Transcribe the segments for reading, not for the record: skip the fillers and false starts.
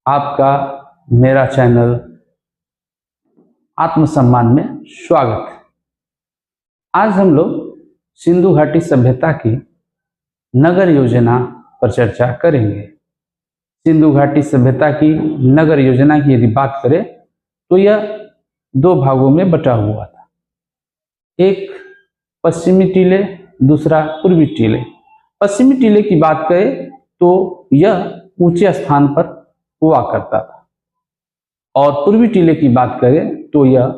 आपका मेरा चैनल आत्मसम्मान में स्वागत है। आज हम लोग सिंधु घाटी सभ्यता की नगर योजना पर चर्चा करेंगे। सिंधु घाटी सभ्यता की नगर योजना की यदि बात करें तो यह दो भागों में बटा हुआ था। एक पश्चिमी टीले, दूसरा पूर्वी टीले। पश्चिमी टीले की बात करें तो यह ऊंचे स्थान पर हुआ करता था और पूर्वी टीले की बात करें तो यह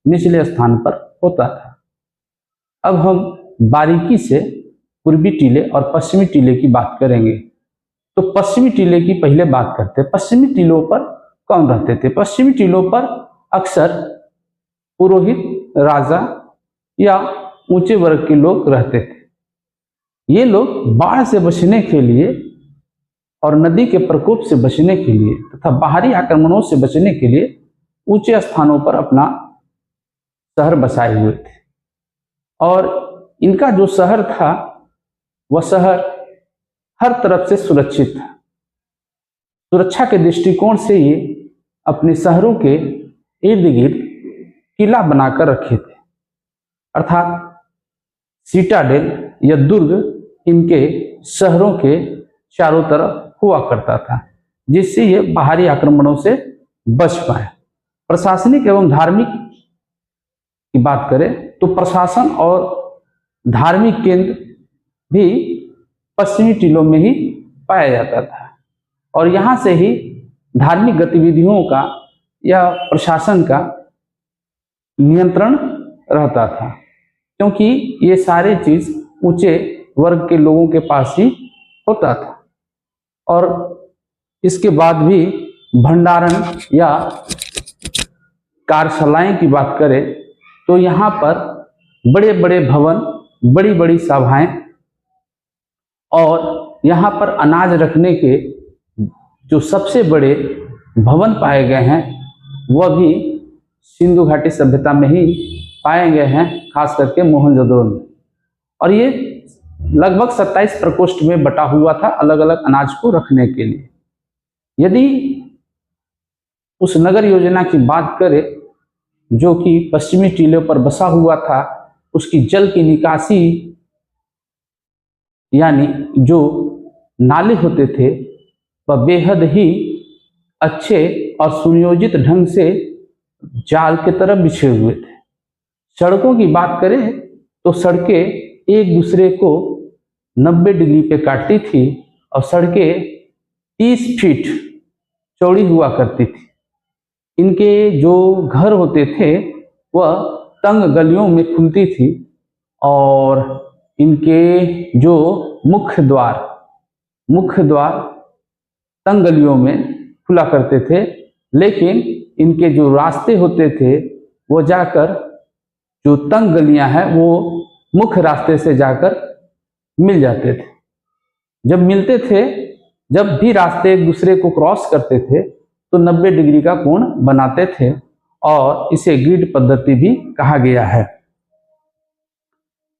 निचले स्थान पर होता था। अब हम बारीकी से पूर्वी टीले और पश्चिमी टीले की बात करेंगे। तो पश्चिमी टीले की पहले बात करते हैं। पश्चिमी टीलों पर कौन रहते थे? पश्चिमी टीलों पर अक्सर पुरोहित, राजा या ऊंचे वर्ग के लोग रहते थे। ये लोग बाढ़ से बचने के लिए और नदी के प्रकोप से बचने के लिए तथा बाहरी आक्रमणों से बचने के लिए ऊंचे स्थानों पर अपना शहर बसाए हुए थे और इनका जो शहर था वह शहर हर तरफ से सुरक्षित था। सुरक्षा के दृष्टिकोण से ये अपने शहरों के इर्द गिर्द किला बनाकर रखे थे, अर्थात सिटाडेल या दुर्ग इनके शहरों के चारों तरफ हुआ करता था, जिससे ये बाहरी आक्रमणों से बच पाए। प्रशासनिक एवं धार्मिक की बात करें तो प्रशासन और धार्मिक केंद्र भी पश्चिमी टीलों में ही पाया जाता था और यहाँ से ही धार्मिक गतिविधियों का या प्रशासन का नियंत्रण रहता था, क्योंकि ये सारे चीज ऊंचे वर्ग के लोगों के पास ही होता था। और इसके बाद भी भंडारण या कार्यशालाएं की बात करें तो यहाँ पर बड़े बड़े भवन, बड़ी बड़ी सभाएं और यहाँ पर अनाज रखने के जो सबसे बड़े भवन पाए गए हैं वह भी सिंधु घाटी सभ्यता में ही पाए गए हैं, खास करके मोहनजोदड़ो में। और ये लगभग 27 प्रकोष्ठ में बटा हुआ था अलग अलग अनाज को रखने के लिए। यदि उस नगर योजना की बात करें जो कि पश्चिमी टीलों पर बसा हुआ था, उसकी जल की निकासी यानी जो नाले होते थे वह बेहद ही अच्छे और सुनियोजित ढंग से जाल के तरह बिछे हुए थे। सड़कों की बात करें तो सड़कें एक दूसरे को 90 डिग्री पे काटती थी और सड़कें 30 फीट चौड़ी हुआ करती थी। इनके जो घर होते थे वह तंग गलियों में खुलती थी और इनके जो मुख्य द्वार तंग गलियों में खुला करते थे, लेकिन इनके जो रास्ते होते थे वो जाकर जो तंग गलियां हैं वो मुख्य रास्ते से जाकर मिल जाते थे। जब भी रास्ते एक दूसरे को क्रॉस करते थे तो 90 डिग्री का कोण बनाते थे और इसे ग्रिड पद्धति भी कहा गया है।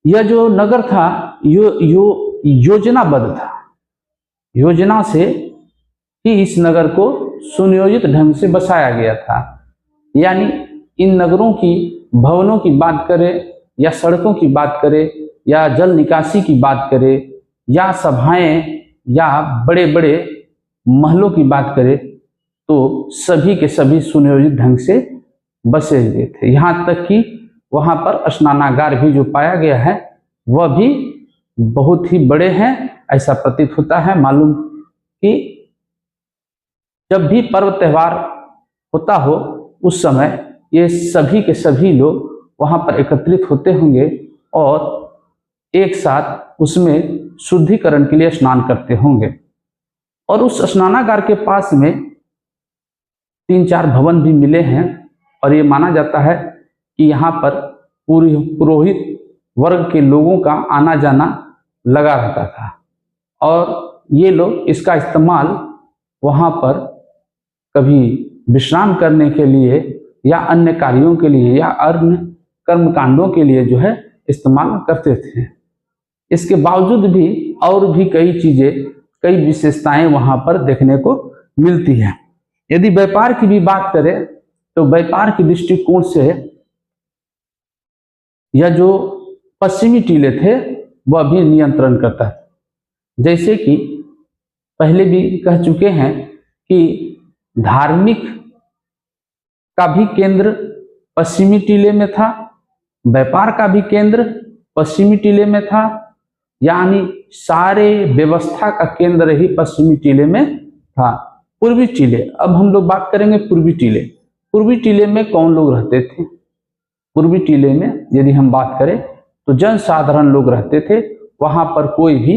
यह जो नगर था योजनाबद्ध था। योजना से ही इस नगर को सुनियोजित ढंग से बसाया गया था। यानी इन नगरों की भवनों की बात करें या सड़कों की बात करें या जल निकासी की बात करें या सभाएं या बड़े बड़े महलों की बात करें तो सभी के सभी सुनियोजित ढंग से बसे हुए थे। यहाँ तक कि वहाँ पर स्नानागार भी जो पाया गया है वह भी बहुत ही बड़े हैं, ऐसा प्रतीत होता है। मालूम कि जब भी पर्व त्यौहार होता हो उस समय ये सभी के सभी लोग वहाँ पर एकत्रित होते होंगे और एक साथ उसमें शुद्धिकरण के लिए स्नान करते होंगे। और उस स्नानागार के पास में 3-4 भवन भी मिले हैं और ये माना जाता है कि यहाँ पर पुरोहित वर्ग के लोगों का आना जाना लगा रहता था और ये लोग इसका इस्तेमाल वहाँ पर कभी विश्राम करने के लिए या अन्य कार्यों के लिए या अन्य कर्मकांडों के लिए जो है इस्तेमाल करते थे। इसके बावजूद भी और भी कई चीजें, कई विशेषताएं वहां पर देखने को मिलती है। यदि व्यापार की भी बात करें तो व्यापार की दृष्टिकोण से यह जो पश्चिमी टीले थे वह भी नियंत्रण करता है। जैसे कि पहले भी कह चुके हैं कि धार्मिक का भी केंद्र पश्चिमी टीले में था, व्यापार का भी केंद्र पश्चिमी टीले में था, यानी सारे व्यवस्था का केंद्र ही पश्चिमी टीले में था। पूर्वी टीले, अब हम लोग बात करेंगे पूर्वी टीले। पूर्वी टीले में कौन लोग रहते थे? पूर्वी टीले में यदि हम बात करें तो जनसाधारण लोग रहते थे। वहां पर कोई भी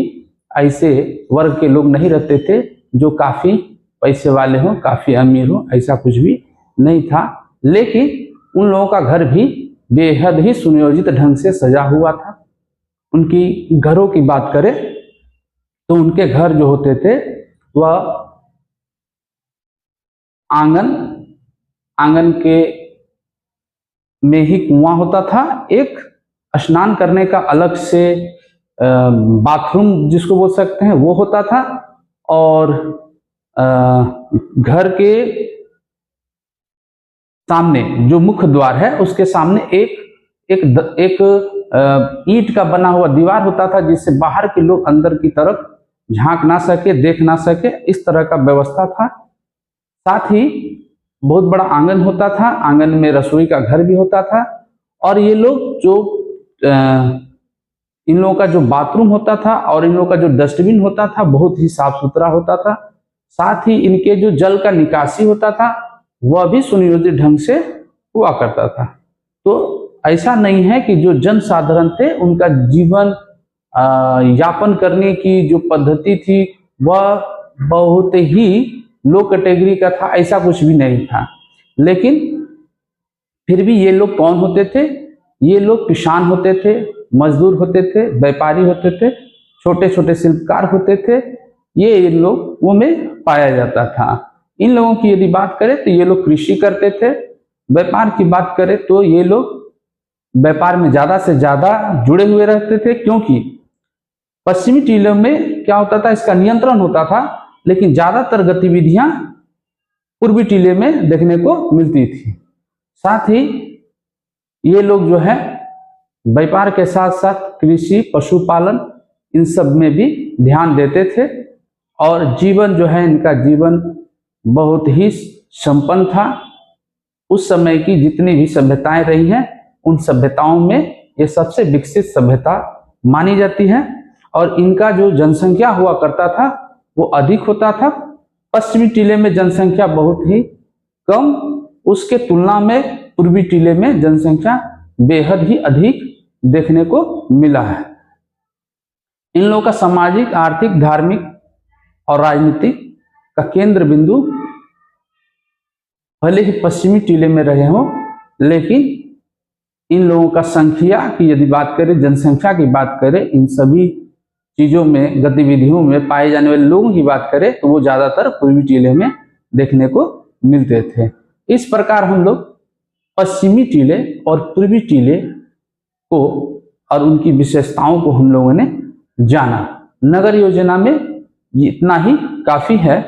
ऐसे वर्ग के लोग नहीं रहते थे जो काफी पैसे वाले हों, काफी अमीर हों, ऐसा कुछ भी नहीं था। लेकिन उन लोगों का घर भी बेहद ही सुनियोजित ढंग से सजा हुआ था। उनकी घरों की बात करें तो उनके घर जो होते थे वह आंगन के में ही कुआं होता था, एक स्नान करने का अलग से बाथरूम जिसको बोल सकते हैं वो होता था, और घर के सामने जो मुख्य द्वार है उसके सामने एक ईंट का बना हुआ दीवार होता था, जिससे बाहर के लोग अंदर की तरफ झांक ना सके, देख ना सके, इस तरह का व्यवस्था था। साथ ही बहुत बड़ा आंगन होता था, आंगन में रसोई का घर भी होता था, और ये लोग जो इन लोगों का जो बाथरूम होता था और इन लोगों का जो डस्टबिन होता था बहुत ही साफ सुथरा होता था। साथ ही इनके जो जल का निकासी होता था वह भी सुनियोजित ढंग से हुआ करता था। तो ऐसा नहीं है कि जो जनसाधारण थे उनका जीवन यापन करने की जो पद्धति थी वह बहुत ही लो कैटेगरी का था, ऐसा कुछ भी नहीं था। लेकिन फिर भी ये लोग कौन होते थे? ये लोग किसान होते थे, मजदूर होते थे, व्यापारी होते थे, छोटे छोटे शिल्पकार होते थे, ये इन लोगों में पाया जाता था। इन लोगों की यदि बात करें तो ये लोग कृषि करते थे। व्यापार की बात करें तो ये लोग व्यापार में ज्यादा से ज्यादा जुड़े हुए रहते थे, क्योंकि पश्चिमी टीलों में क्या होता था, इसका नियंत्रण होता था, लेकिन ज्यादातर गतिविधियां पूर्वी टीले में देखने को मिलती थी। साथ ही ये लोग जो है व्यापार के साथ साथ कृषि, पशुपालन, इन सब में भी ध्यान देते थे, और जीवन जो है इनका जीवन बहुत ही संपन्न था। उस समय की जितनी भी सभ्यताएं रही हैं उन सभ्यताओं में ये सबसे विकसित सभ्यता मानी जाती है, और इनका जो जनसंख्या हुआ करता था वो अधिक होता था। पश्चिमी टीले में जनसंख्या बहुत ही कम, उसके तुलना में पूर्वी टीले में जनसंख्या बेहद ही अधिक देखने को मिला है। इन लोगों का सामाजिक, आर्थिक, धार्मिक और राजनीतिक का केंद्र बिंदु भले ही पश्चिमी टीले में रहे हों, लेकिन इन लोगों का संख्या की यदि बात करें, जनसंख्या की बात करें, इन सभी चीजों में, गतिविधियों में पाए जाने वाले लोगों की बात करें तो वो ज्यादातर पूर्वी टीले में देखने को मिलते थे। इस प्रकार हम लोग पश्चिमी टीले और पूर्वी टीले को और उनकी विशेषताओं को हम लोगों ने जाना। नगर योजना में इतना ही काफी है।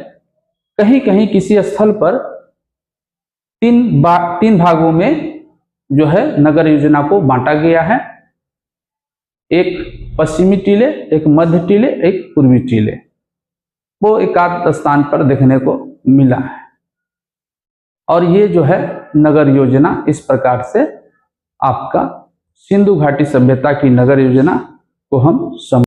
कहीं कहीं किसी स्थल पर तीन भागों में जो है नगर योजना को बांटा गया है। एक पश्चिमी टीले, एक मध्य टीले, एक पूर्वी टीले, वो एकाध स्थान पर देखने को मिला है। और ये जो है नगर योजना इस प्रकार से आपका सिंधु घाटी सभ्यता की नगर योजना को हम